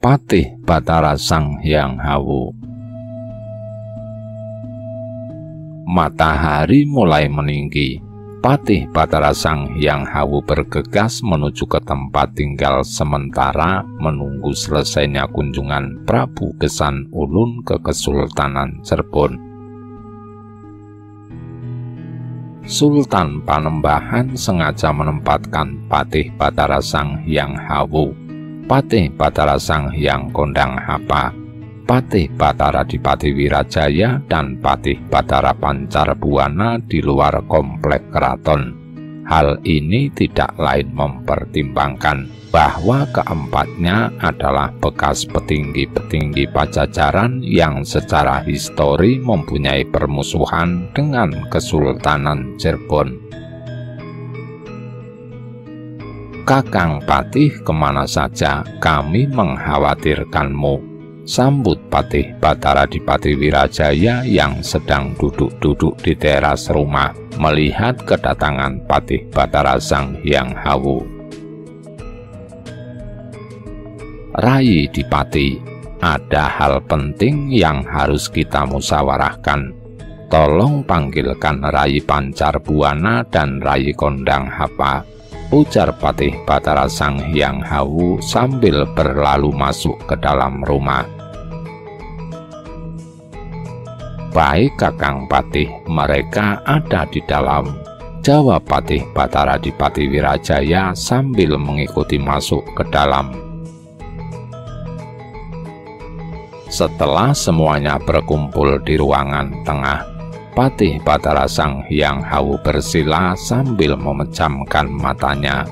Patih Batara Sang Hyang Hawu. Matahari mulai meninggi. Patih Batara Sang Hyang Hawu bergegas menuju ke tempat tinggal sementara menunggu selesainya kunjungan Prabu Gesan Ulun ke Kesultanan Cirebon. Sultan Panembahan sengaja menempatkan Patih Batara Sang Hyang Hawu, Patih Batara Sang Hyang Kondang Hapa, Patih Batara Dipati Wirajaya, dan Patih Batara Pancarbuana di luar komplek keraton. Hal ini tidak lain mempertimbangkan bahwa keempatnya adalah bekas petinggi-petinggi Pajajaran yang secara histori mempunyai permusuhan dengan Kesultanan Cirebon. "Kakang Patih, kemana saja? Kami mengkhawatirkanmu," sambut Patih Batara Dipati Wirajaya yang sedang duduk-duduk di teras rumah melihat kedatangan Patih Batara Sang Hyang Hawu. "Rai Dipati, ada hal penting yang harus kita musyawarahkan. Tolong panggilkan Rai Pancarbuana dan Rai Kondang Hapa," ujar Patih Batara Sang Hyang Hawu sambil berlalu masuk ke dalam rumah. "Baik Kakang Patih, mereka ada di dalam," jawab Patih Batara Dipati Wirajaya sambil mengikuti masuk ke dalam. Setelah semuanya berkumpul di ruangan tengah, Patih Batara Sang Hyang Hawu bersila sambil memejamkan matanya.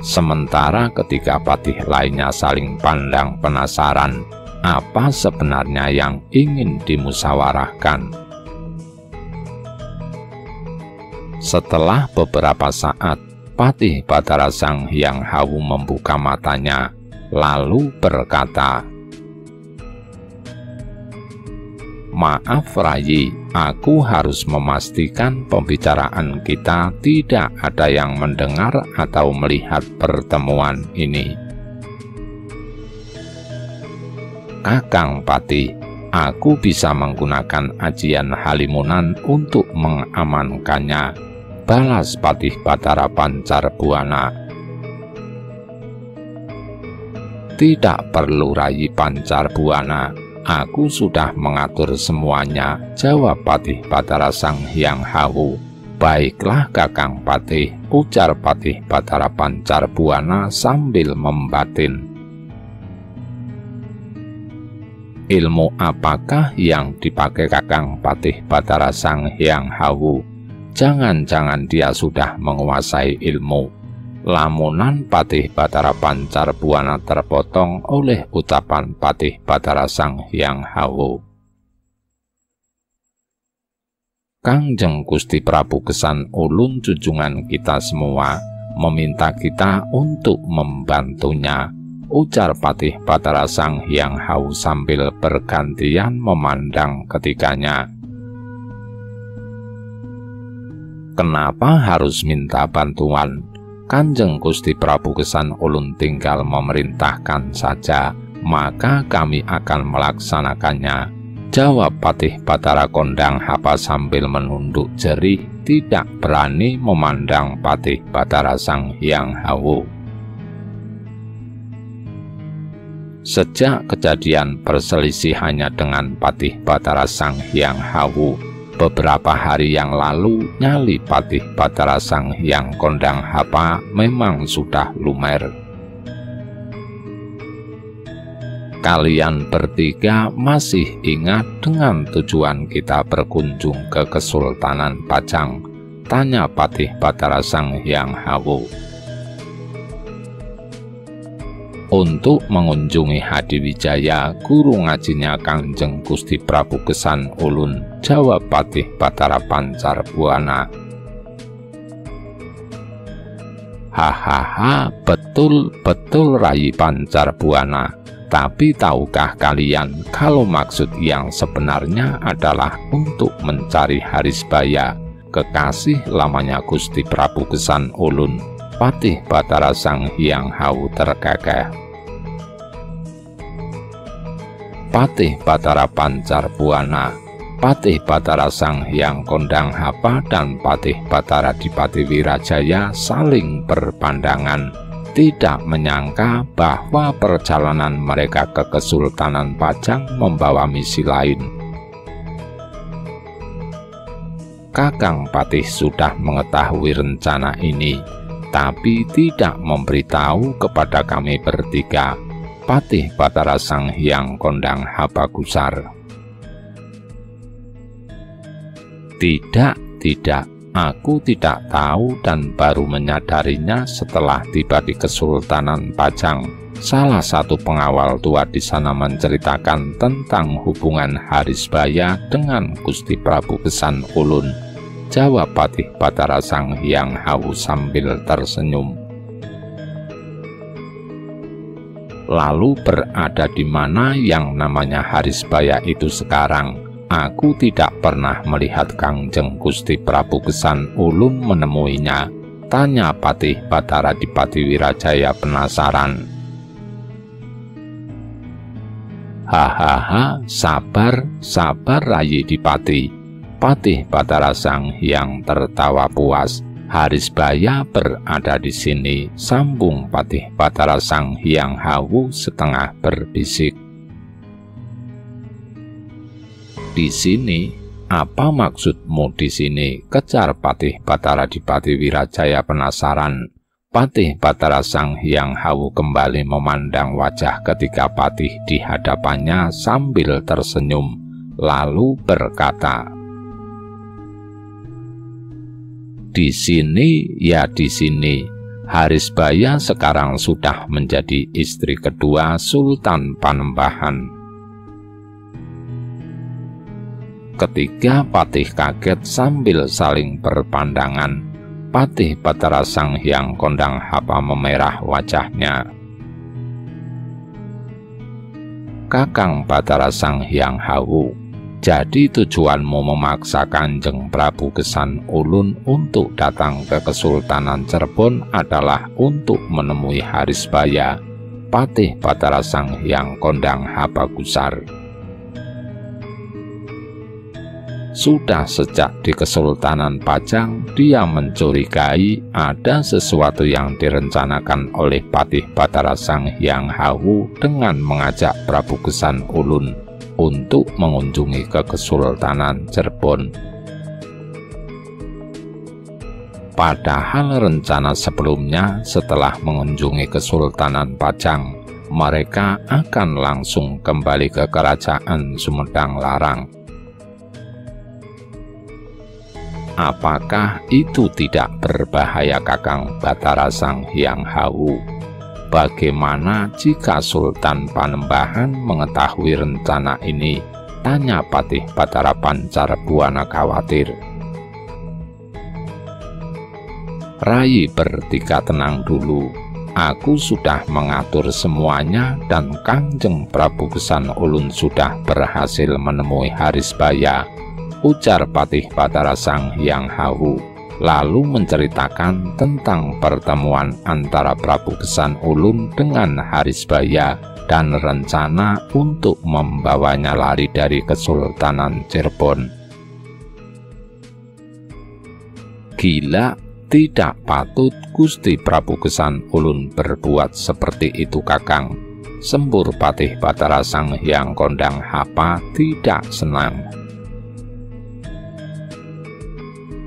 Sementara ketiga patih lainnya saling pandang penasaran apa sebenarnya yang ingin dimusyawarahkan. Setelah beberapa saat, Patih Batara Sang Hyang Hawu membuka matanya, lalu berkata, "Maaf Rayi, aku harus memastikan pembicaraan kita tidak ada yang mendengar atau melihat pertemuan ini." "Kakang Patih, aku bisa menggunakan ajian Halimunan untuk mengamankannya," balas Patih Batara Pancarbuana. "Tidak perlu Rai Pancarbuana, aku sudah mengatur semuanya," jawab Patih Batara Sang Hyang Hawu. "Baiklah Kakang Patih," ujar Patih Batara Pancarbuana sambil membatin. "Ilmu apakah yang dipakai Kakang Patih Batara Sang Hyang Hawu? Jangan-jangan dia sudah menguasai ilmu?" Lamunan Patih Batara Pancarbuana terpotong oleh ucapan Patih Batara Sang Hyang Hawu. "Kangjeng Gusti Prabu Gesan Ulun junjungan kita semua meminta kita untuk membantunya," ujar Patih Batara Sang Hyang Hawu sambil bergantian memandang ketiganya. "Kenapa harus minta bantuan? Kanjeng Gusti Prabu Gesan Ulun tinggal memerintahkan saja, maka kami akan melaksanakannya," jawab Patih Batara Kondang Hapa sambil menunduk jeri, tidak berani memandang Patih Batara Sang Hyang Hawu. Sejak kejadian perselisihannya dengan Patih Batara Sang Hyang Hawu, beberapa hari yang lalu nyali Patih Batara Sang Hyang Kondang Hapa memang sudah lumer. "Kalian bertiga masih ingat dengan tujuan kita berkunjung ke Kesultanan Pajang?" tanya Patih Batara Sang Hyang Hawu. "Untuk mengunjungi Hadiwijaya, guru ngajinya Kangjeng Gusti Prabu Gesan Ulun," jawab Patih Batara Pancarbuana. "Hahaha, betul-betul Rai Pancarbuana. Tapi tahukah kalian kalau maksud yang sebenarnya adalah untuk mencari Harisbaya, kekasih lamanya Gusti Prabu Gesan Ulun?" Patih Batara Sang Hyang Hawu terkekeh. Patih Batara Pancarbuana, Patih Batara Sang Hyang Kondang-Hapa, dan Patih Batara Dipati Wirajaya saling berpandangan, tidak menyangka bahwa perjalanan mereka ke Kesultanan Pajang membawa misi lain. Kakang Patih sudah mengetahui rencana ini, tapi tidak memberitahu kepada kami bertiga, Patih Batara Sang Hyang Kondang-Hapa Gusar. Tidak, aku tidak tahu dan baru menyadarinya setelah tiba di Kesultanan Pajang. Salah satu pengawal tua di sana menceritakan tentang hubungan Harisbaya dengan Gusti Prabu Gesan Ulun, jawab Patih Batara Sang Hyang Hawu sambil tersenyum. Lalu berada di mana yang namanya Harisbaya itu sekarang? Aku tidak pernah melihat Kangjeng Gusti Prabu Gesan Ulun menemuinya, tanya Patih Batara Dipati Wirajaya penasaran. Hahaha, sabar Rayi Dipati. Patih Batara Sang Hyang tertawa puas. Harisbaya berada di sini, sambung Patih Batara Sang Hyang Hawu setengah berbisik. Di sini, apa maksudmu di sini? Kejar Patih Batara Dipati Wirajaya penasaran. Patih Batara Sang Hyang Hawu kembali memandang wajah ketiga patih di hadapannya sambil tersenyum, lalu berkata, "Di sini, ya di sini. Harisbaya sekarang sudah menjadi istri kedua Sultan Panembahan." Ketiga patih kaget sambil saling berpandangan. Patih Batara Sang Hyang Kondang-Hapa memerah wajahnya. Kakang Batara Sang Hyang Hawu, jadi tujuanmu memaksa Kanjeng Prabu Gesan Ulun untuk datang ke Kesultanan Cirebon adalah untuk menemui Harisbaya, Patih Batara Sang Hyang Kondang-Hapa Gusar. Sudah sejak di Kesultanan Pajang, dia mencurigai ada sesuatu yang direncanakan oleh Patih Batara Sang Hyang Hawu dengan mengajak Prabu Gesan Ulun untuk mengunjungi ke Kesultanan Cirebon. Padahal rencana sebelumnya setelah mengunjungi Kesultanan Pajang, mereka akan langsung kembali ke Kerajaan Sumedang Larang. Apakah itu tidak berbahaya, Kakang Batara Sang Hyang Hawu? Bagaimana jika Sultan Panembahan mengetahui rencana ini? Tanya Patih Batara Pancarbuana khawatir. Rayi bertiga tenang dulu. Aku sudah mengatur semuanya dan Kanjeng Prabu Gesan Ulun sudah berhasil menemui Harisbaya, ujar Patih Batara Sang Hyang Hawu, lalu menceritakan tentang pertemuan antara Prabu Gesan Ulun dengan Harisbaya dan rencana untuk membawanya lari dari Kesultanan Cirebon. Gila, tidak patut Gusti Prabu Gesan Ulun berbuat seperti itu, Kakang, sembur Patih Batara Sang Hyang Kondang-Hapa tidak senang.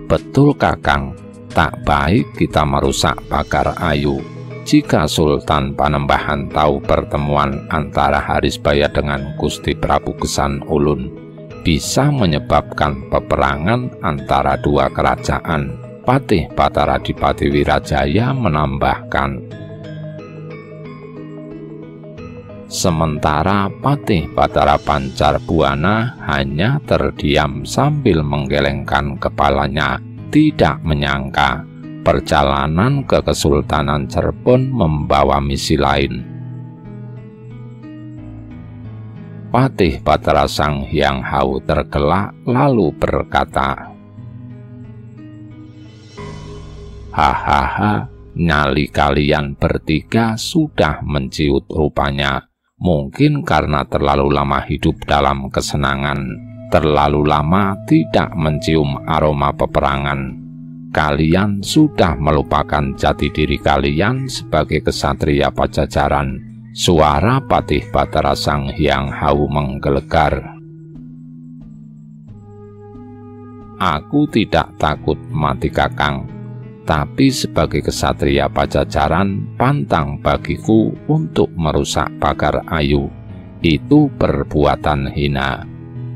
Betul, Kakang, tak baik kita merusak pagar ayu. Jika Sultan Panembahan tahu pertemuan antara Harisbaya dengan Gusti Prabu Gesan Ulun, bisa menyebabkan peperangan antara dua kerajaan. Patih Batara Dipati Wirajaya menambahkan. Sementara Patih Batara Pancarbuana hanya terdiam sambil menggelengkan kepalanya, tidak menyangka perjalanan ke Kesultanan Cirebon membawa misi lain. Patih Batara Sang Hyang Hawu tergelak lalu berkata, "Hahaha, nyali kalian bertiga sudah menciut rupanya. Mungkin karena terlalu lama hidup dalam kesenangan, terlalu lama tidak mencium aroma peperangan, kalian sudah melupakan jati diri kalian sebagai kesatria Pajajaran. Suara Patih Batara Sang Hyang Hawu menggelegar. Aku tidak takut mati Kakang, tapi sebagai kesatria Pajajaran, pantang bagiku untuk merusak pagar ayu. Itu perbuatan hina.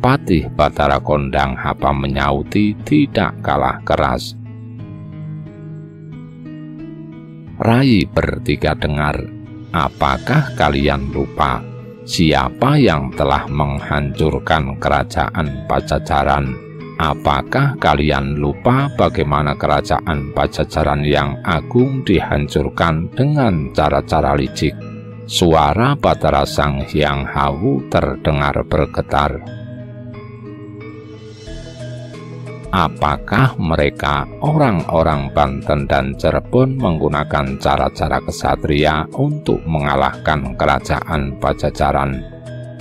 Patih Batara Kondang Hapa menyauti tidak kalah keras. Rai bertiga dengar, apakah kalian lupa siapa yang telah menghancurkan kerajaan Pajajaran? Apakah kalian lupa bagaimana kerajaan Pajajaran yang agung dihancurkan dengan cara-cara licik? Suara Batara Sang Hyang Hawu terdengar bergetar. Apakah mereka orang-orang Banten dan Cirebon menggunakan cara-cara kesatria untuk mengalahkan kerajaan Pajajaran?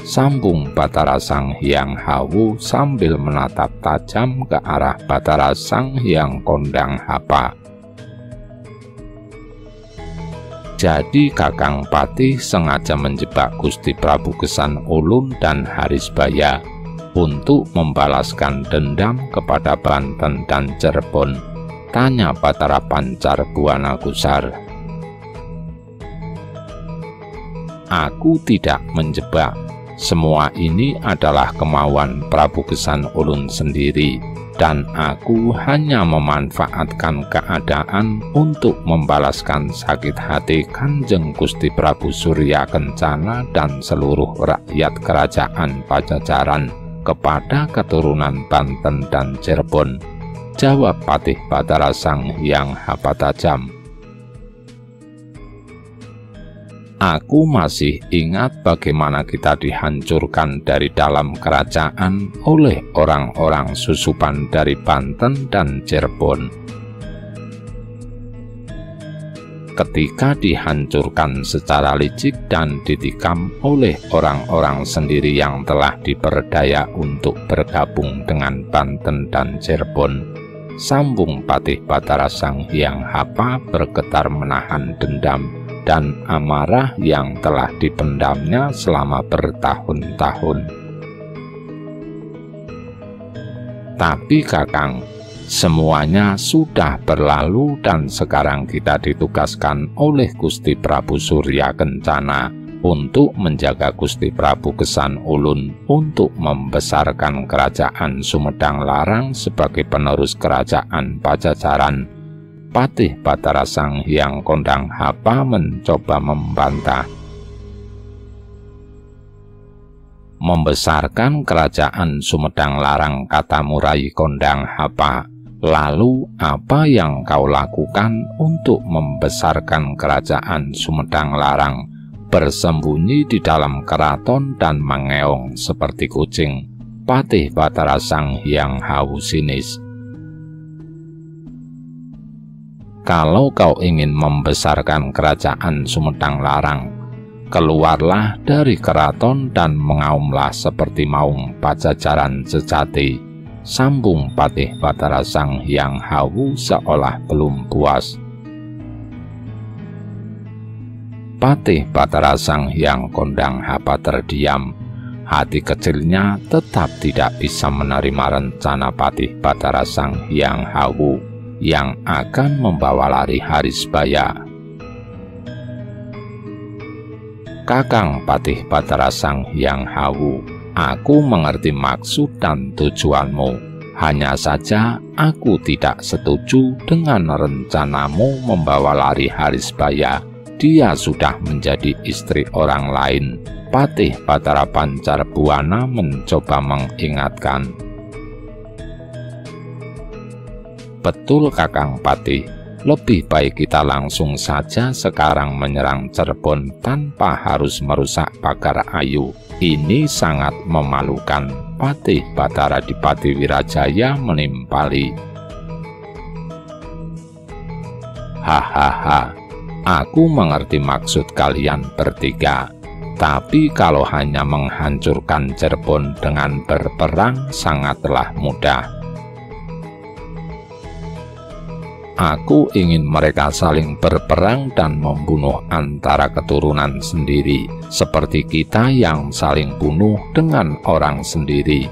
Sambung Batara Sang Hyang Hawu sambil menatap tajam ke arah Batara Sang Hyang Kondang Hapa. Jadi Kakang Patih sengaja menjebak Gusti Prabu Gesan Ulun dan Harisbaya untuk membalaskan dendam kepada Banten dan Cirebon, tanya Batara Pancar Buana Gusar. Aku tidak menjebak, semua ini adalah kemauan Prabu Gesan Ulun sendiri, dan aku hanya memanfaatkan keadaan untuk membalaskan sakit hati Kanjeng Gusti Prabu Surya Kencana dan seluruh rakyat kerajaan Pajajaran kepada keturunan Banten dan Cirebon, jawab Patih Batara Sang Hyang Hapa tajam. Aku masih ingat bagaimana kita dihancurkan dari dalam kerajaan oleh orang-orang susupan dari Banten dan Cirebon. Ketika dihancurkan secara licik dan ditikam oleh orang-orang sendiri yang telah diperdaya untuk bergabung dengan Banten dan Cirebon, sambung Patih Batara Sang Hyang Hapa bergetar menahan dendam dan amarah yang telah dipendamnya selama bertahun-tahun. Tapi Kakang, semuanya sudah berlalu dan sekarang kita ditugaskan oleh Gusti Prabu Surya Kencana untuk menjaga Gusti Prabu Gesan Ulun untuk membesarkan kerajaan Sumedang Larang sebagai penerus kerajaan Pajajaran. Patih Batara Sang Hyang Kondang Hapa mencoba membantah. Membesarkan kerajaan Sumedang Larang, katamu Rai Kondang Hapa. Lalu apa yang kau lakukan untuk membesarkan kerajaan Sumedang Larang? Bersembunyi di dalam keraton dan mengeong seperti kucing, Patih Batara Sang Hyang Hawu sinis. Kalau kau ingin membesarkan kerajaan Sumedang Larang, keluarlah dari keraton dan mengaumlah seperti maung Pajajaran sejati, sambung Patih Batara Sang Hyang Hawu seolah belum puas. Patih Batara Sang Hyang Kondang Hapa terdiam. Hati kecilnya tetap tidak bisa menerima rencana Patih Batara Sang Hyang Hawu yang akan membawa lari Harisbaya. Kakang Patih Batara Sang Hyang Hawu, aku mengerti maksud dan tujuanmu. Hanya saja aku tidak setuju dengan rencanamu membawa lari Harisbaya. Dia sudah menjadi istri orang lain. Patih Batara Pancar Buana mencoba mengingatkan. Betul Kakang Patih, lebih baik kita langsung saja sekarang menyerang Cirebon tanpa harus merusak pagar ayu. Ini sangat memalukan. Patih Batara Dipati Wirajaya menimpali. Hahaha, aku mengerti maksud kalian bertiga. Tapi kalau hanya menghancurkan Cirebon dengan berperang sangatlah mudah. Aku ingin mereka saling berperang dan membunuh antara keturunan sendiri, seperti kita yang saling bunuh dengan orang sendiri,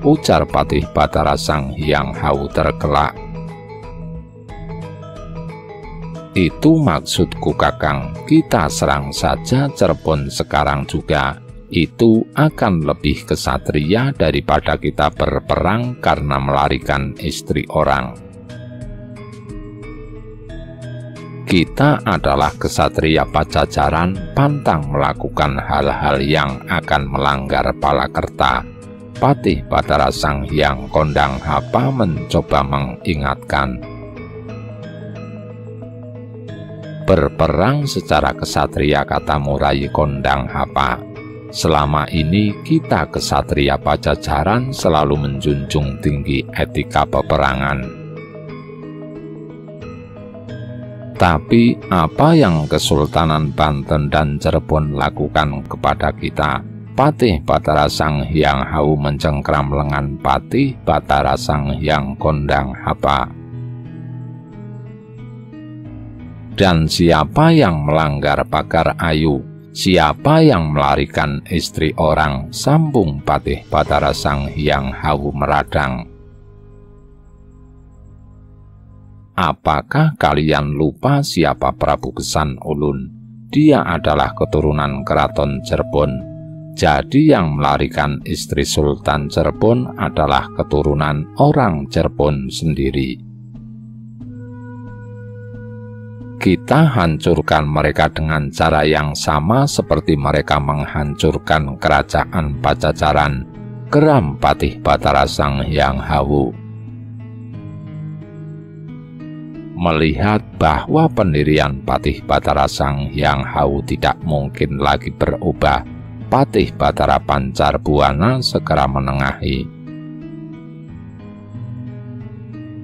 ujar Patih Batara Sang Hyang Hawu tergelak. Itu maksudku Kakang, kita serang saja Cirebon sekarang juga. Itu akan lebih kesatria daripada kita berperang karena melarikan istri orang. Kita adalah kesatria Pajajaran, pantang melakukan hal-hal yang akan melanggar Palakerta. Patih Batara Sang Hyang Kondang Hapa mencoba mengingatkan. Berperang secara kesatria, katamu Rai Kondang Hapa. Selama ini kita kesatria Pajajaran selalu menjunjung tinggi etika peperangan. Tapi apa yang Kesultanan Banten dan Cirebon lakukan kepada kita? Patih Batara Sang Hyang Hawu mencengkram lengan Patih Batara Sang Hyang Kondang Hapa. Dan siapa yang melanggar pagar ayu? Siapa yang melarikan istri orang? Sambung Patih Batara Sang Hyang Hawu meradang. Apakah kalian lupa siapa Prabu Gesan Ulun? Dia adalah keturunan Keraton Cirebon. Jadi yang melarikan istri Sultan Cirebon adalah keturunan orang Cirebon sendiri. Kita hancurkan mereka dengan cara yang sama seperti mereka menghancurkan kerajaan Pajajaran, geram Patih Batara Sang Hyang Hawu. Melihat bahwa pendirian Patih Batara Sang Hyang Hawu tidak mungkin lagi berubah, Patih Batara Pancar Buana segera menengahi.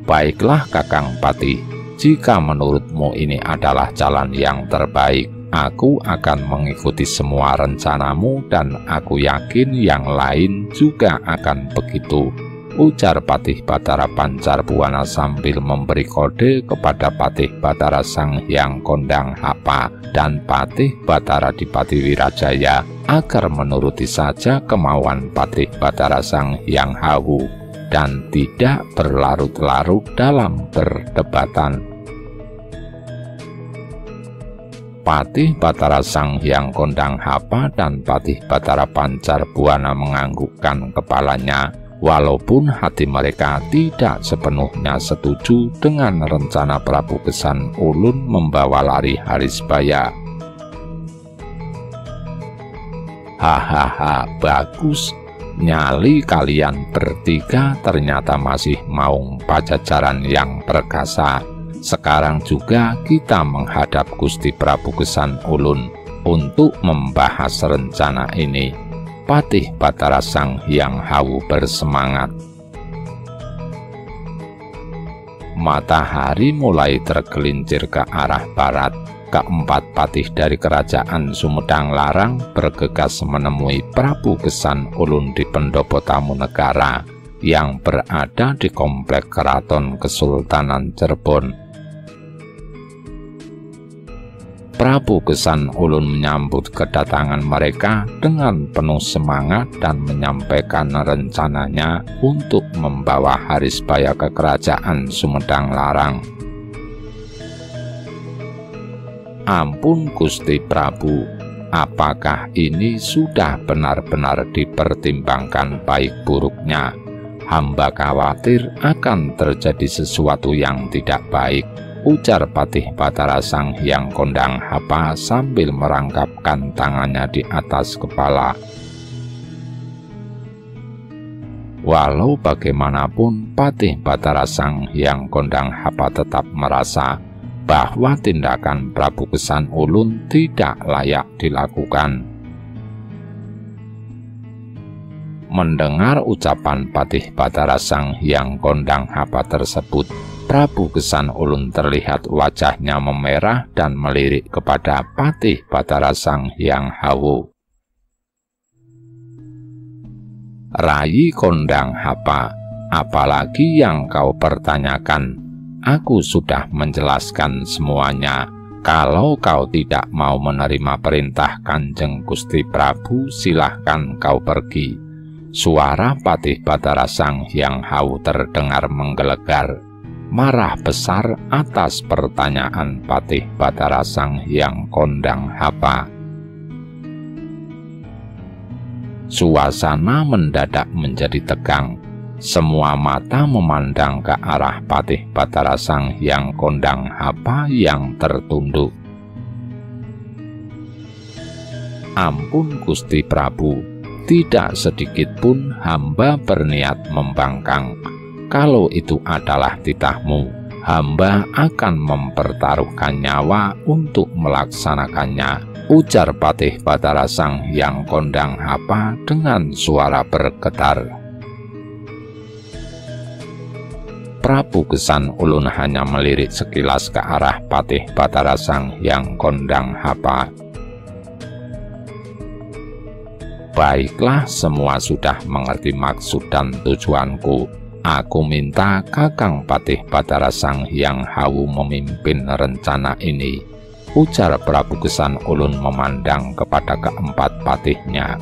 Baiklah Kakang Patih, jika menurutmu ini adalah jalan yang terbaik, aku akan mengikuti semua rencanamu dan aku yakin yang lain juga akan begitu, ujar Patih Batara Pancar Buana sambil memberi kode kepada Patih Batara Sang Hyang Kondang Hapa dan Patih Batara Dipati Wirajaya agar menuruti saja kemauan Patih Batara Sang Hyang Hawu dan tidak berlarut-larut dalam perdebatan. Patih Batara Sang Hyang Kondang Hapa dan Patih Batara Pancar Buana menganggukkan kepalanya, walaupun hati mereka tidak sepenuhnya setuju dengan rencana Prabu Gesan Ulun membawa lari Harisbaya. Hahaha, bagus. Nyali kalian bertiga ternyata masih maung Pajajaran yang perkasa. Sekarang juga kita menghadap Gusti Prabu Gesan Ulun untuk membahas rencana ini. Patih Batara Sang Hyang Hawu bersemangat. Matahari mulai tergelincir ke arah barat. Keempat patih dari kerajaan Sumedang Larang bergegas menemui Prabu Gesan Ulun di pendopo tamu negara yang berada di komplek Keraton Kesultanan Cirebon. Prabu Gesan Ulun menyambut kedatangan mereka dengan penuh semangat dan menyampaikan rencananya untuk membawa Harisbaya ke kerajaan Sumedang Larang. Ampun Gusti Prabu, apakah ini sudah benar-benar dipertimbangkan baik buruknya? Hamba khawatir akan terjadi sesuatu yang tidak baik, ujar Patih Batara Sang Hyang Kondang Hapa sambil merangkapkan tangannya di atas kepala. Walau bagaimanapun, Patih Batara Sang Hyang Kondang Hapa tetap merasa bahwa tindakan Prabu Gesan Ulun tidak layak dilakukan. Mendengar ucapan Patih Batara Sang Hyang Kondang Hapa tersebut, Prabu Gesan Ulun terlihat wajahnya memerah dan melirik kepada Patih Batara Sang Hyang Hawu. Rai Kondang Hapa, apalagi yang kau pertanyakan? Aku sudah menjelaskan semuanya. Kalau kau tidak mau menerima perintah Kanjeng Gusti Prabu, silahkan kau pergi. Suara Patih Batara Sang Hyang Hawu terdengar menggelegar, marah besar atas pertanyaan Patih Batara Sang Hyang Kondang Hapa. Suasana mendadak menjadi tegang. Semua mata memandang ke arah Patih Batara Sang Hyang Kondang Hapa yang tertunduk. Ampun Gusti Prabu, tidak sedikit pun hamba berniat membangkang. Kalau itu adalah titahmu, hamba akan mempertaruhkan nyawa untuk melaksanakannya, ujar Patih Batara Sang Hyang Kondang Hapa dengan suara bergetar. Prabu Gesan Ulun hanya melirik sekilas ke arah Patih Batara Sang Hyang Kondang Hapa. Baiklah, semua sudah mengerti maksud dan tujuanku. Aku minta Kakang Patih Batara Sang Hyang Hawu memimpin rencana ini, ujar Prabu Gesan Ulun memandang kepada keempat patihnya.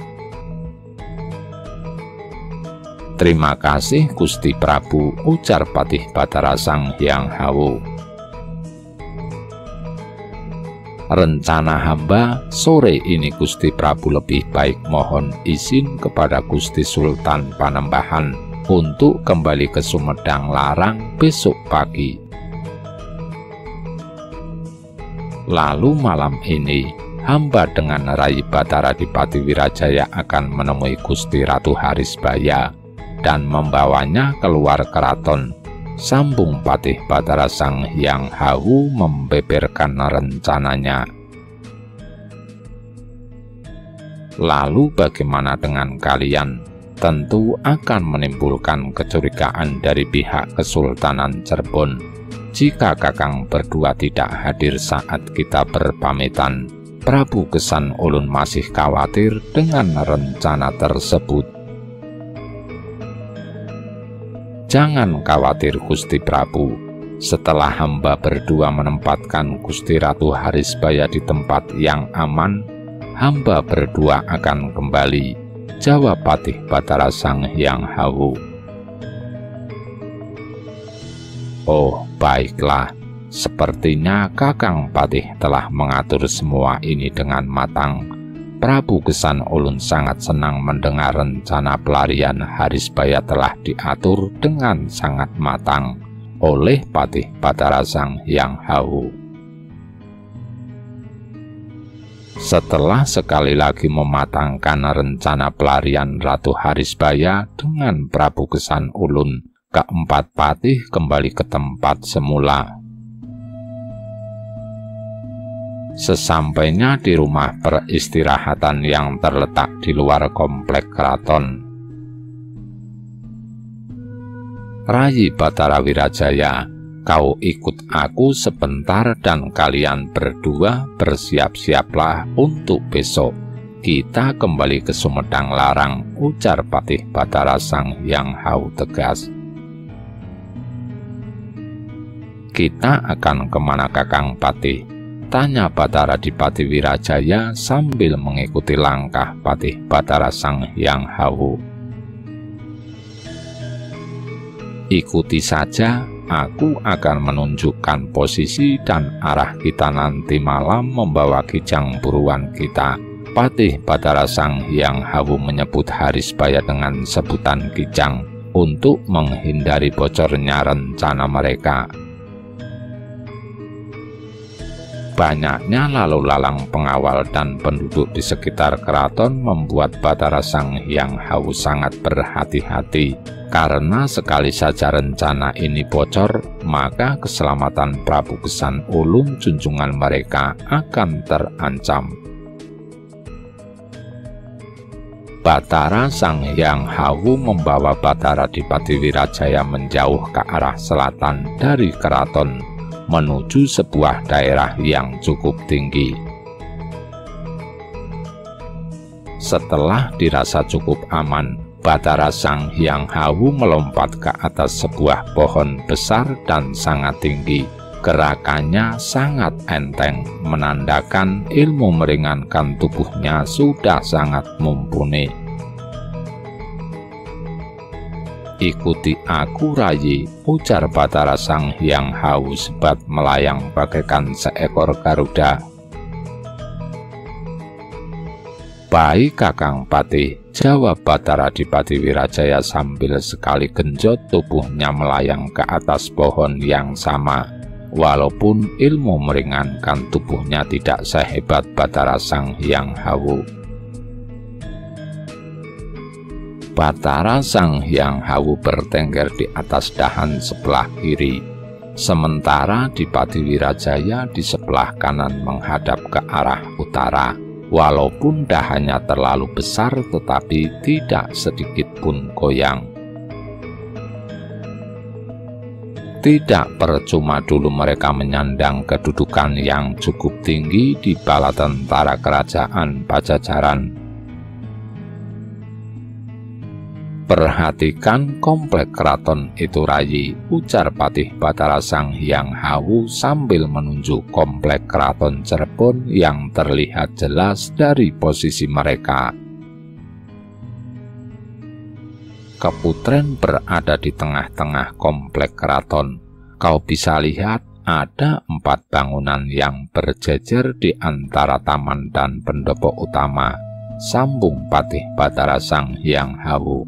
Terima kasih Gusti Prabu, ujar Patih Batara Sang Hyang Hawu. Rencana hamba sore ini Gusti Prabu lebih baik mohon izin kepada Gusti Sultan Panembahan untuk kembali ke Sumedang Larang besok pagi. Lalu malam ini, hamba dengan Rai Batara Dipati Wirajaya akan menemui Gusti Ratu Harisbaya dan membawanya keluar keraton, sambung Patih Batara Sang Hyang Hawu membeberkan rencananya. Lalu bagaimana dengan kalian? Tentu akan menimbulkan kecurigaan dari pihak Kesultanan Cirebon jika Kakang berdua tidak hadir saat kita berpamitan. Prabu Gesan Ulun masih khawatir dengan rencana tersebut. Jangan khawatir Gusti Prabu, setelah hamba berdua menempatkan Gusti Ratu Harisbaya di tempat yang aman, hamba berdua akan kembali, jawab Patih Batara Sang Hyang Hawu. Oh, baiklah. Sepertinya Kakang Patih telah mengatur semua ini dengan matang. Prabu Gesan Ulun sangat senang mendengar rencana pelarian Harisbaya telah diatur dengan sangat matang oleh Patih Batara Sang Hyang Hawu. Setelah sekali lagi mematangkan rencana pelarian Ratu Harisbaya dengan Prabu Gesan Ulun, keempat patih kembali ke tempat semula. Sesampainya di rumah peristirahatan yang terletak di luar komplek keraton, Rai Batara Wirajaya, kau ikut aku sebentar dan kalian berdua bersiap-siaplah untuk besok. Kita kembali ke Sumedang Larang, ujar Patih Batara Sang Hyang Hawu tegas. Kita akan kemana Kakang Patih? Tanya Batara Dipati Wirajaya sambil mengikuti langkah Patih Batara Sang Hyang Hawu. Ikuti saja, aku akan menunjukkan posisi dan arah kita nanti malam membawa kijang buruan kita. Patih Batara Sang Hyang Hawu menyebut Harisbaya dengan sebutan kijang untuk menghindari bocornya rencana mereka. Banyaknya lalu lalang pengawal dan penduduk di sekitar keraton membuat Batara Sang Hyang Hawu sangat berhati-hati. Karena sekali saja rencana ini bocor, maka keselamatan Prabu Gesan Ulun junjungan mereka akan terancam. Batara Sang Hyang Hawu membawa Batara Dipati Wirajaya menjauh ke arah selatan dari keraton, menuju sebuah daerah yang cukup tinggi. Setelah dirasa cukup aman, Batara Sang Hyang Hawu melompat ke atas sebuah pohon besar dan sangat tinggi. Gerakannya sangat enteng, menandakan ilmu meringankan tubuhnya sudah sangat mumpuni. "Ikuti aku, Rayi," ujar Batara Sang Hyang Hawu sebat melayang bagaikan seekor Garuda. "Baik Kakang Patih," jawab Batara Adipati Wirajaya sambil sekali genjot tubuhnya melayang ke atas pohon yang sama. Walaupun ilmu meringankan tubuhnya tidak sehebat Batara Sang Hyang Hawu. Batara Sang Hyang Hawu bertengger di atas dahan sebelah kiri, sementara Adipati Wirajaya di sebelah kanan menghadap ke arah utara. Walaupun dahannya terlalu besar, tetapi tidak sedikit pun goyang. Tidak percuma dulu mereka menyandang kedudukan yang cukup tinggi di bala tentara kerajaan Pajajaran. "Perhatikan komplek keraton itu, Rayi," ujar Patih Batara Sang Hyang Hawu sambil menunjuk komplek keraton Cirebon yang terlihat jelas dari posisi mereka. Keputren berada di tengah-tengah komplek keraton. Kau bisa lihat ada 4 bangunan yang berjejer di antara taman dan pendopo utama, sambung Patih Batara Sang Hyang Hawu.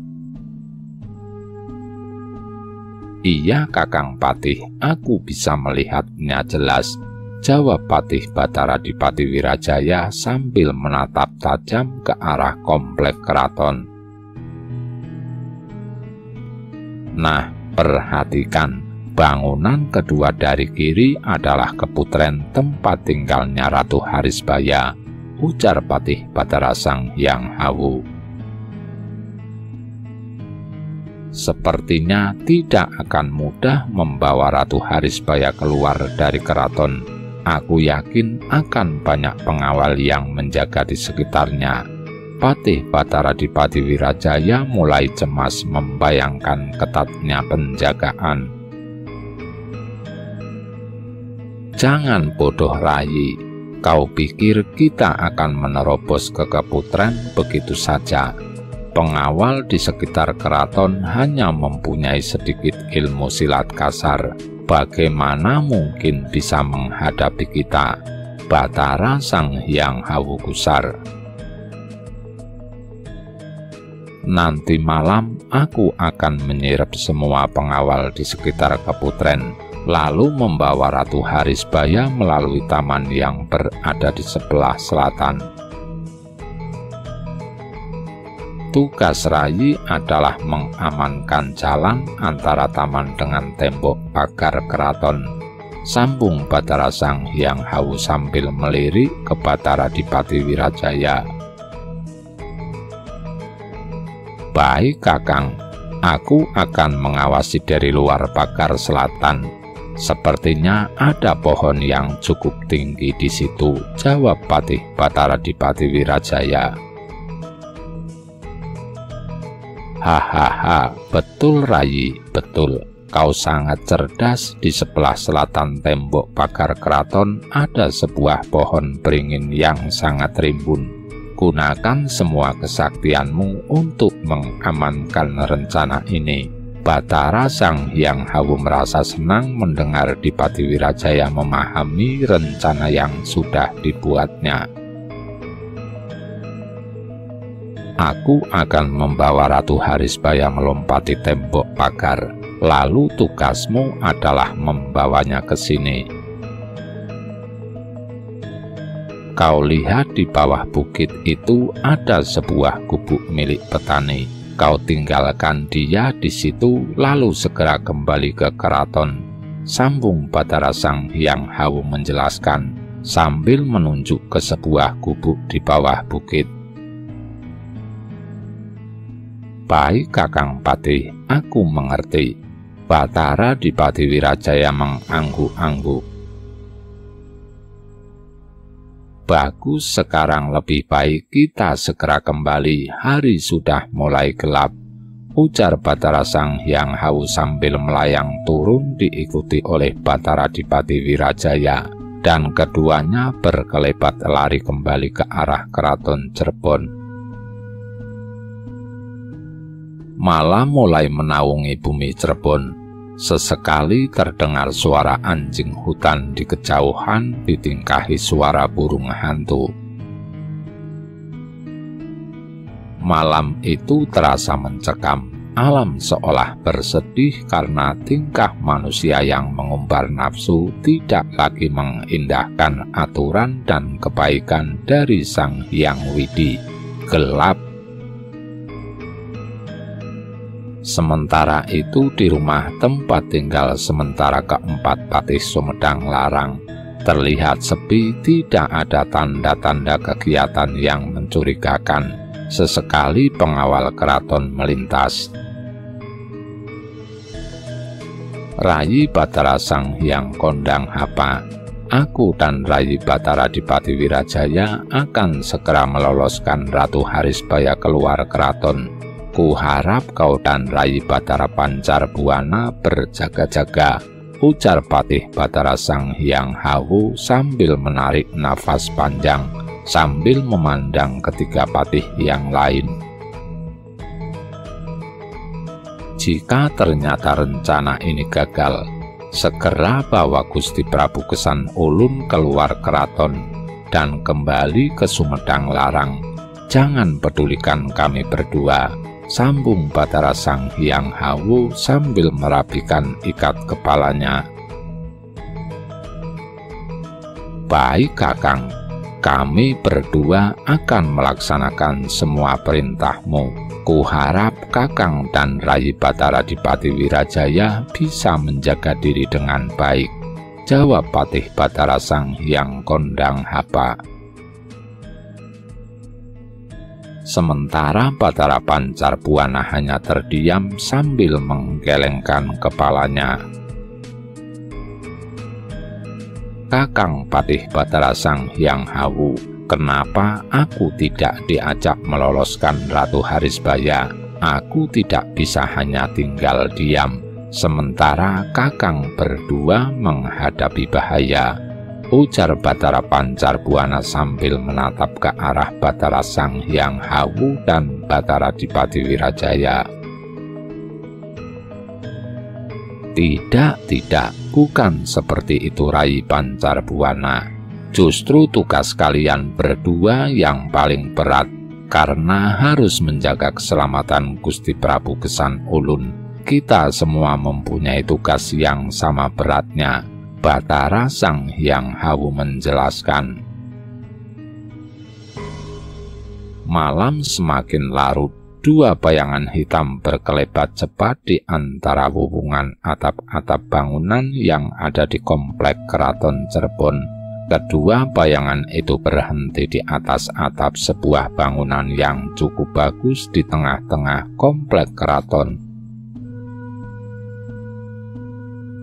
"Iya Kakang Patih, aku bisa melihatnya jelas," jawab Patih Batara Adipati Wirajaya sambil menatap tajam ke arah komplek keraton. "Nah, perhatikan, bangunan kedua dari kiri adalah keputren tempat tinggalnya Ratu Harisbaya," ujar Patih Batara Sang Hyang Hawu. "Sepertinya tidak akan mudah membawa Ratu Harisbaya keluar dari keraton. Aku yakin akan banyak pengawal yang menjaga di sekitarnya." Patih Batara Adipati Wirajaya mulai cemas membayangkan ketatnya penjagaan. "Jangan bodoh, Rayi. Kau pikir kita akan menerobos ke keputren begitu saja? Pengawal di sekitar keraton hanya mempunyai sedikit ilmu silat kasar. Bagaimana mungkin bisa menghadapi kita?" Batara Sang Hyang Hawu gusar. "Nanti malam aku akan menyirep semua pengawal di sekitar keputren, lalu membawa Ratu Harisbaya melalui taman yang berada di sebelah selatan. Tugas Rayi adalah mengamankan jalan antara taman dengan tembok pagar keraton," sambung Batara Sang Hyang Hawu sambil melirik ke Batara Adipati Wirajaya. "Baik Kakang, aku akan mengawasi dari luar pagar selatan. Sepertinya ada pohon yang cukup tinggi di situ," jawab Patih Batara Adipati Wirajaya. "Hahaha, betul Rayi, betul. Kau sangat cerdas. Di sebelah selatan tembok pagar keraton ada sebuah pohon beringin yang sangat rimbun. Gunakan semua kesaktianmu untuk mengamankan rencana ini." Batara Sang Hyang Hawu merasa senang mendengar Adipati Wirajaya memahami rencana yang sudah dibuatnya. "Aku akan membawa Ratu Harisbaya melompati tembok pagar, lalu tugasmu adalah membawanya ke sini. Kau lihat di bawah bukit itu ada sebuah gubuk milik petani. Kau tinggalkan dia di situ, lalu segera kembali ke keraton," sambung Batara Sang Hyang Hawu menjelaskan sambil menunjuk ke sebuah gubuk di bawah bukit. "Baik Kakang Patih, aku mengerti." Batara Adipati Wirajaya mengangguk-angguk. Bagus, sekarang lebih baik kita segera kembali, hari sudah mulai gelap, ujar Batara Sang Hyang Hawu sambil melayang turun diikuti oleh Batara Adipati Wirajaya, dan keduanya berkelebat lari kembali ke arah keraton Cirebon. Malam mulai menaungi bumi Cirebon. Sesekali terdengar suara anjing hutan di kejauhan ditingkahi suara burung hantu. Malam itu terasa mencekam. Alam seolah bersedih karena tingkah manusia yang mengumbar nafsu tidak lagi mengindahkan aturan dan kebaikan dari Sang Hyang Widi. Gelap. Sementara itu di rumah tempat tinggal sementara keempat Patih Sumedang Larang terlihat sepi, tidak ada tanda-tanda kegiatan yang mencurigakan. Sesekali pengawal keraton melintas. Rayi Batara Sang Hyang Kondang Hapa, aku dan Rayi Batara Adipati Wirajaya akan segera meloloskan Ratu Harisbaya keluar keraton. Kuharap kau dan Rayi Batara Pancar Buana berjaga-jaga, ujar Patih Batara Sang Hyang Hawu sambil menarik nafas panjang, sambil memandang ketiga patih yang lain. Jika ternyata rencana ini gagal, segera bawa Gusti Prabu Kesan Ulun keluar keraton dan kembali ke Sumedang Larang. Jangan pedulikan kami berdua, sambung Batara Sang Hyang Hawu sambil merapikan ikat kepalanya. Baik Kakang, kami berdua akan melaksanakan semua perintahmu. Kuharap Kakang dan Rayi Batara Adipati Wirajaya bisa menjaga diri dengan baik, jawab Patih Batara Sang Hyang Kondang Hapa. Sementara Batara Pancar Buana hanya terdiam sambil menggelengkan kepalanya. Kakang Patih Batara Sang Hyang Hawu, kenapa aku tidak diajak meloloskan Ratu Harisbaya? Aku tidak bisa hanya tinggal diam, sementara Kakang berdua menghadapi bahaya, ujar Batara Pancar Buana sambil menatap ke arah Batara Sang Hyang Hawu dan Batara Adipati Wirajaya. Tidak, bukan seperti itu Rayi Pancar Buana. Justru tugas kalian berdua yang paling berat, karena harus menjaga keselamatan Gusti Prabu Kesan Ulun. Kita semua mempunyai tugas yang sama beratnya, Batara Sang Hyang Hawu menjelaskan. Malam semakin larut, dua bayangan hitam berkelebat cepat di antara hubungan atap-atap bangunan yang ada di komplek Keraton Cirebon. Kedua bayangan itu berhenti di atas atap sebuah bangunan yang cukup bagus di tengah-tengah komplek keraton.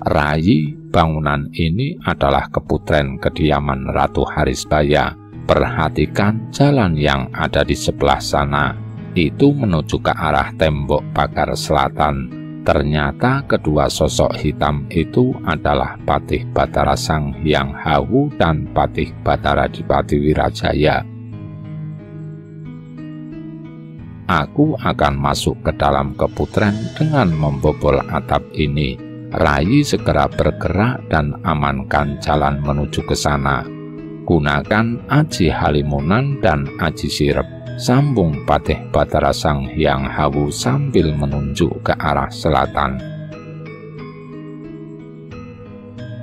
Rayi, bangunan ini adalah keputren kediaman Ratu Harisbaya. Perhatikan jalan yang ada di sebelah sana, itu menuju ke arah tembok pagar selatan. Ternyata kedua sosok hitam itu adalah Patih Batara Sang Hyang Hawu dan Patih Batara Adipati Wirajaya. Aku akan masuk ke dalam keputren dengan membobol atap ini. Rayi segera bergerak dan amankan jalan menuju ke sana. Gunakan Aji Halimunan dan Aji Sirep, sambung Patih Batara Sang Hyang Hawu sambil menunjuk ke arah selatan.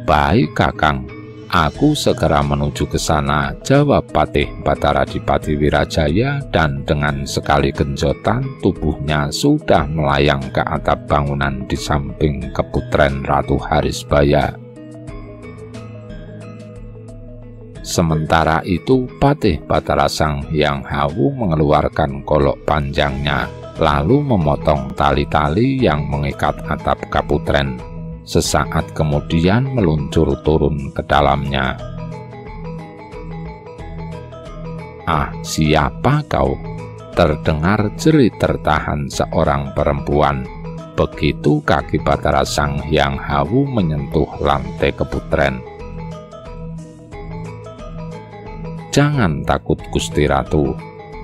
Baik Kakang, aku segera menuju ke sana, jawab Patih Batara Adipati Wirajaya, dan dengan sekali genjotan tubuhnya sudah melayang ke atap bangunan di samping keputren Ratu Harisbaya. Sementara itu Patih Batara Sang Hyang Hawu mengeluarkan golok panjangnya, lalu memotong tali-tali yang mengikat atap kaputren. Sesaat kemudian meluncur turun ke dalamnya. "Ah, siapa kau?" Terdengar jerit tertahan seorang perempuan. Begitu kaki Batara Sang Hyang Hawu menyentuh lantai keputren. "Jangan takut Gusti Ratu,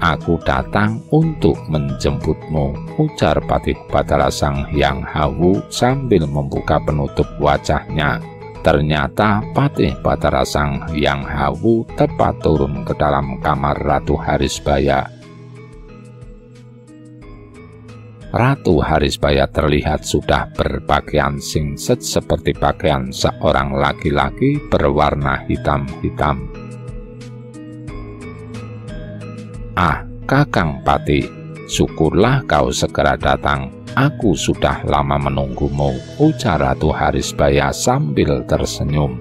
aku datang untuk menjemputmu," ujar Patih Batara Sang Hyang Hawu sambil membuka penutup wajahnya. Ternyata Patih Batara Sang Hyang Hawu tepat turun ke dalam kamar Ratu Harisbaya. Ratu Harisbaya terlihat sudah berpakaian singset seperti pakaian seorang laki-laki berwarna hitam-hitam. "Ah, Kakang Patih, syukurlah kau segera datang. Aku sudah lama menunggumu," ujar Ratu Harisbaya sambil tersenyum.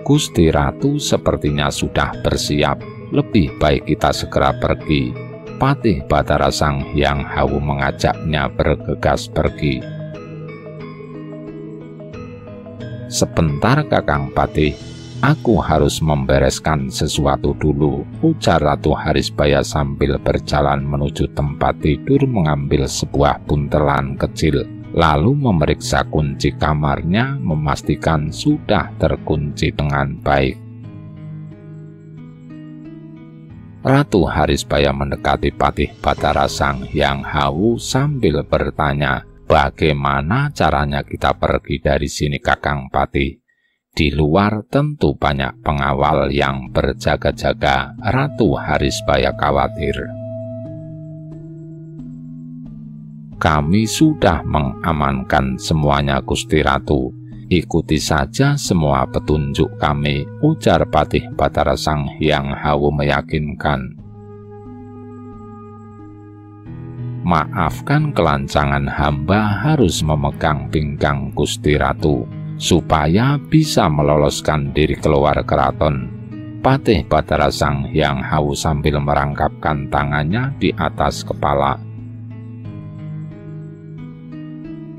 "Gusti Ratu sepertinya sudah bersiap. Lebih baik kita segera pergi." Patih Batara Sang Hyang Hawu mengajaknya bergegas pergi. "Sebentar Kakang Patih, aku harus membereskan sesuatu dulu," ujar Ratu Harisbaya sambil berjalan menuju tempat tidur mengambil sebuah buntelan kecil, lalu memeriksa kunci kamarnya memastikan sudah terkunci dengan baik. Ratu Harisbaya mendekati Patih Batara Sang Hyang Hawu sambil bertanya, "Bagaimana caranya kita pergi dari sini Kakang Patih? Di luar tentu banyak pengawal yang berjaga-jaga." Ratu Harisbaya khawatir. "Kami sudah mengamankan semuanya Gusti Ratu. Ikuti saja semua petunjuk kami," ujar Patih Batara Sang Hyang Hawu meyakinkan. "Maafkan kelancangan hamba harus memegang pinggang Gusti Ratu, supaya bisa meloloskan diri keluar keraton." Patih Batara Sang Hyang Hawu sambil merangkapkan tangannya di atas kepala.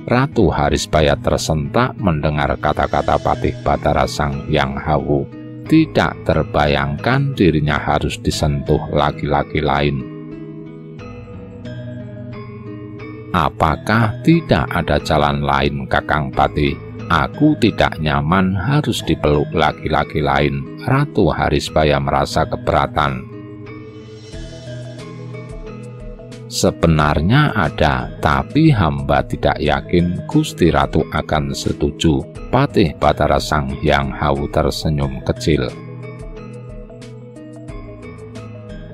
Ratu Harisbaya tersentak mendengar kata-kata Patih Batara Sang Hyang Hawu. Tidak terbayangkan dirinya harus disentuh laki-laki lain. "Apakah tidak ada jalan lain Kakang Patih? Aku tidak nyaman harus dipeluk laki-laki lain." Ratu Harisbaya merasa keberatan. "Sebenarnya ada, tapi hamba tidak yakin Gusti Ratu akan setuju." Patih Batara Sang Hyang Hawu tersenyum kecil.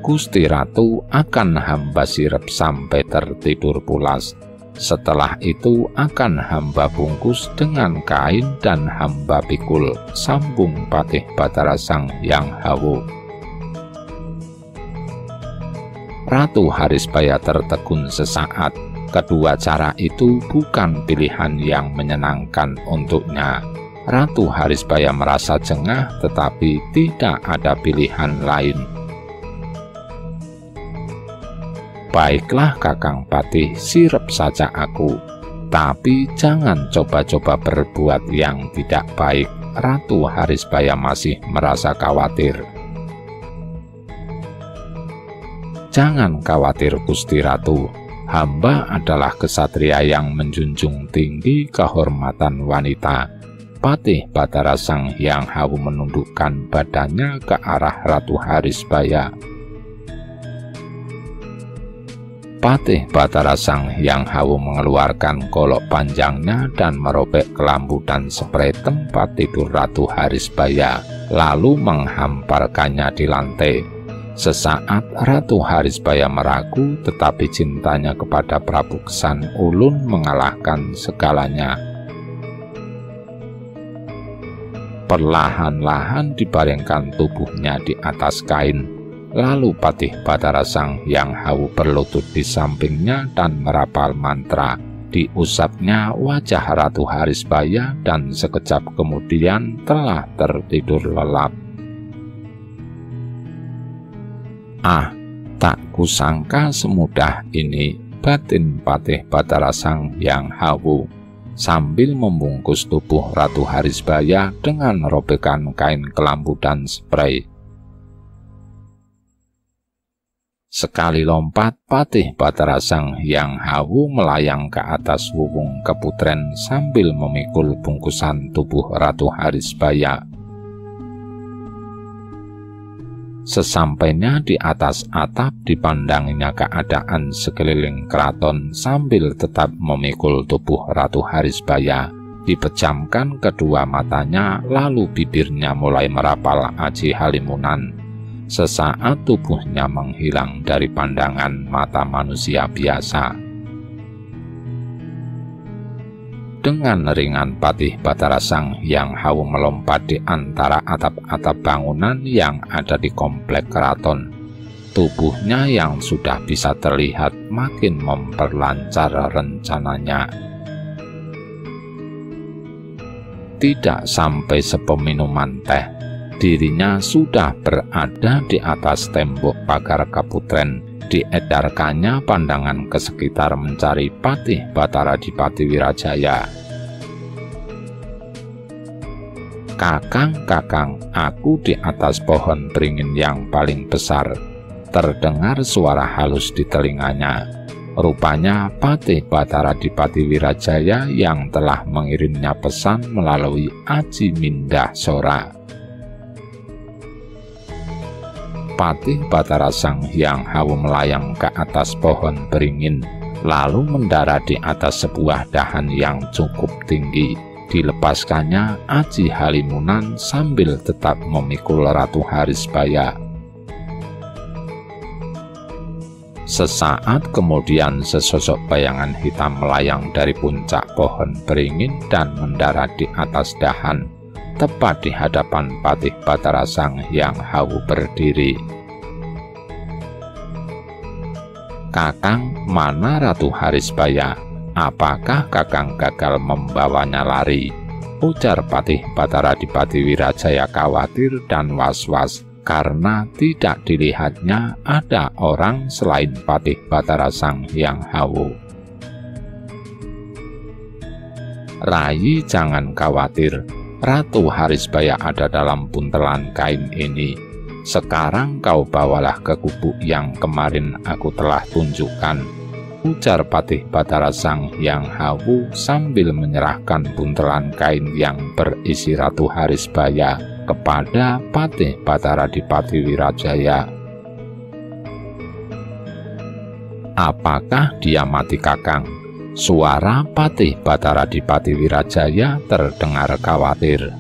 "Gusti Ratu akan hamba sirep sampai tertidur pulas. Setelah itu akan hamba bungkus dengan kain dan hamba pikul," sambung Patih Batara Sang Hyang Hawu. Ratu Harisbaya tertegun sesaat. Kedua cara itu bukan pilihan yang menyenangkan untuknya. Ratu Harisbaya merasa jengah tetapi tidak ada pilihan lain. "Baiklah Kakang Patih, sirep saja aku. Tapi jangan coba-coba berbuat yang tidak baik." Ratu Harisbaya masih merasa khawatir. "Jangan khawatir Gusti Ratu, hamba adalah kesatria yang menjunjung tinggi kehormatan wanita." Patih Batara Sang Hyang Hawu menundukkan badannya ke arah Ratu Harisbaya. Patih Batara Sang Hyang Hawu mengeluarkan golok panjangnya dan merobek kelambu dan sprei tempat tidur Ratu Harisbaya, lalu menghamparkannya di lantai. Sesaat Ratu Harisbaya meragu, tetapi cintanya kepada Prabu Kesan Ulun mengalahkan segalanya. Perlahan-lahan dibaringkan tubuhnya di atas kain. Lalu Patih Batara Sang Hyang Hawu berlutut di sampingnya dan merapal mantra. Diusapnya wajah Ratu Harisbaya dan sekejap kemudian telah tertidur lelap. "Ah, tak kusangka semudah ini," batin Patih Batara Sang Hyang Hawu. sambil membungkus tubuh Ratu Harisbaya dengan robekan kain kelambu dan spray. Sekali lompat, Patih Batara Sang Hyang Hawu melayang ke atas wuwung keputren sambil memikul bungkusan tubuh Ratu Harisbaya. Sesampainya di atas atap, dipandanginya keadaan sekeliling keraton sambil tetap memikul tubuh Ratu Harisbaya. Dipejamkan kedua matanya, lalu bibirnya mulai merapal aji halimunan. Sesaat tubuhnya menghilang dari pandangan mata manusia biasa. Dengan ringan Patih Batara Sang Hyang Hawu melompat di antara atap-atap bangunan yang ada di komplek keraton. Tubuhnya yang sudah bisa terlihat makin memperlancar rencananya. Tidak sampai sepeminuman teh, dirinya sudah berada di atas tembok pagar Kaputren. Diedarkannya pandangan ke sekitar mencari Patih Batara Dipati Wirajaya. "Kakang, aku di atas pohon beringin yang paling besar." Terdengar suara halus di telinganya. Rupanya Patih Batara Dipati Wirajaya yang telah mengirimnya pesan melalui Aji Mindah Sora. Patih Batara Sang Hyang Hawu melayang ke atas pohon beringin, lalu mendarat di atas sebuah dahan yang cukup tinggi. Dilepaskannya aji halimunan sambil tetap memikul Ratu Harisbaya. Sesaat kemudian sesosok bayangan hitam melayang dari puncak pohon beringin dan mendarat di atas dahan, tepat di hadapan Patih Batara Sang Hyang Hawu berdiri. "Kakang, mana Ratu Harisbaya? Apakah Kakang gagal membawanya lari?" ujar Patih Batara Dipati Wirajaya khawatir dan was-was karena tidak dilihatnya ada orang selain Patih Batara Sang Hyang Hawu. "Rai, jangan khawatir. Ratu Harisbaya ada dalam buntelan kain ini. Sekarang kau bawalah ke gubuk yang kemarin aku telah tunjukkan," ujar Patih Batara Sang Hyang Hawu sambil menyerahkan buntelan kain yang berisi Ratu Harisbaya kepada Patih Batara Dipati Wirajaya. "Apakah dia mati, Kakang?" Suara Patih Batara Dipati Wirajaya terdengar khawatir.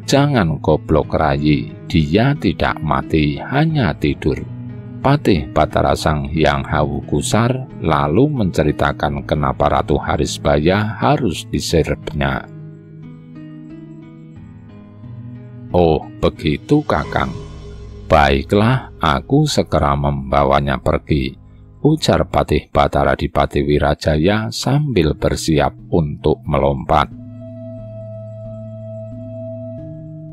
"Jangan goblok, Rai, dia tidak mati, hanya tidur." Patih Batara Sang Hyang Hawu gusar, lalu menceritakan kenapa Ratu Harisbaya harus diserepnya. "Oh, begitu, Kakang. Baiklah, aku segera membawanya pergi," ujar Patih Batara Dipati Wirajaya sambil bersiap untuk melompat.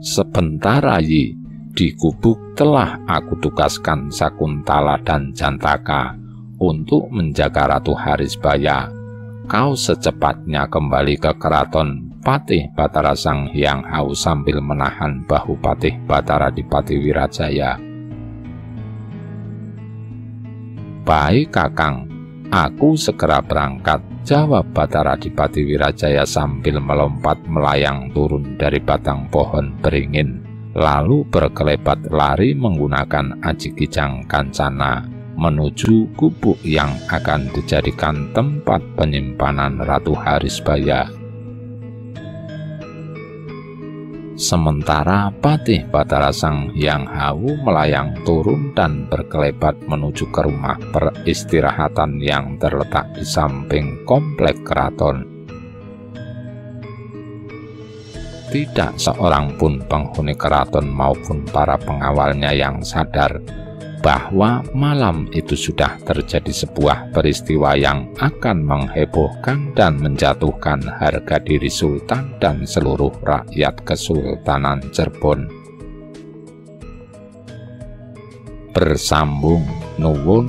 "Sebentar, Rai, di gubuk telah aku tugaskan Sakuntala dan Jantaka untuk menjaga Ratu Harisbaya. Kau secepatnya kembali ke keraton." Patih Batara Sang Hyang Hawu sambil menahan bahu Patih Batara Dipati Wirajaya. "Baik, Kakang, aku segera berangkat," jawab Batara Dipati Wirajaya sambil melompat melayang turun dari batang pohon beringin, lalu berkelebat lari menggunakan aji kijang kancana menuju gubuk yang akan dijadikan tempat penyimpanan Ratu Harisbaya. Sementara Patih Batara Sang Hyang Hawu melayang turun dan berkelebat menuju ke rumah peristirahatan yang terletak di samping komplek keraton. Tidak seorang pun penghuni keraton maupun para pengawalnya yang sadar bahwa malam itu sudah terjadi sebuah peristiwa yang akan menghebohkan dan menjatuhkan harga diri Sultan dan seluruh rakyat Kesultanan Cirebon. Bersambung, nuwun.